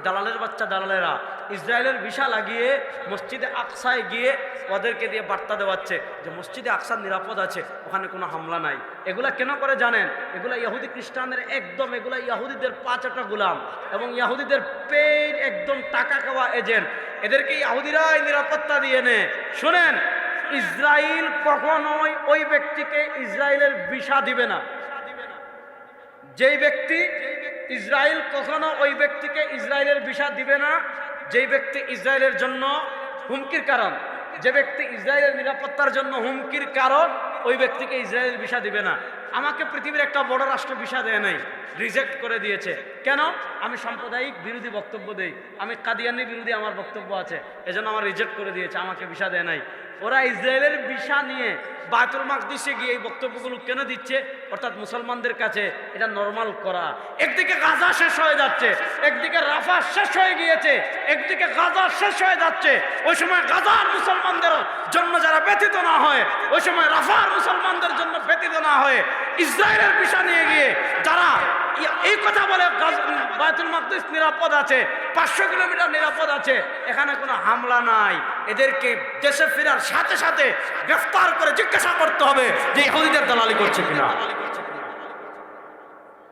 দালালের বাচ্চা দালালেরা ইসরায়েলের ভিসা লাগিয়ে মসজিদে আকসায় গিয়ে ওদেরকে দিয়ে বার্তা দেওয়াচ্ছে যে মসজিদে আকসার নিরাপদ আছে, ওখানে কোনো হামলা নাই। এগুলা কেন করে জানেন? এগুলা ইহুদি খ্রিস্টানদের একদম, এগুলা ইহুদিদের পাঁচটা গোলাম এবং ইহুদিদের পেইড একদম টাকা খাওয়া এজেন্ট। এদেরকে ইহুদিরাই নিরাপত্তা দিয়ে নেয়। শুনেন, ইসরায়েল কখনোই ওই ব্যক্তিকে ইসরায়েলের ভিসা দিবে না। যেই ব্যক্তি ইসরায়েল কখনো ওই ব্যক্তিকে ইসরায়েলের ভিসা দিবে না যেই ব্যক্তি ইসরায়েলের জন্য হুমকির কারণ, যে ব্যক্তি ইসরায়েলের নিরাপত্তার জন্য হুমকির কারণ, ওই ব্যক্তিকে ইসরায়েলের ভিসা দিবে না। আমাকে পৃথিবীর একটা বড় রাষ্ট্র ভিসা দেয় নাই, রিজেক্ট করে দিয়েছে। কেন? আমি সাম্প্রদায়িক বিরোধী বক্তব্য দেই, আমি কাদিয়ানি বিরোধী আমার বক্তব্য আছে, এজন্য আমার রিজেক্ট করে দিয়েছে, আমাকে ভিসা দেয় নাই। ওরা ইসরায়েলের ভিসা নিয়ে বায়তুল মাকদিসে গিয়ে এই বক্তব্যগুলো কেন দিচ্ছে? অর্থাৎ মুসলমানদের কাছে এটা নরমাল করা। একদিকে গাজা শেষ হয়ে যাচ্ছে, একদিকে রাফা শেষ হয়ে গিয়েছে, একদিকে গাজা শেষ হয়ে যাচ্ছে। ওই সময় গাজার মুসলমানদের জন্য যারা ব্যথিত না হয়, ওই সময় রাফার মুসলমানদের জন্য ব্যথিত না হয়ে ইসরায়েলের ভিসা নিয়ে গিয়ে যারা এই কথা বলে বায়তুল মাকদিস নিরাপদ আছে, 500 কিলোমিটার নিরাপদ আছে, এখানে কোনো হামলা নাই, এদেরকে দেশে ফেরার সাথে সাথে গ্রেফতার করে জিজ্ঞাসা করতে হবে যে ইহুদিদের দালালি করছে কিনা।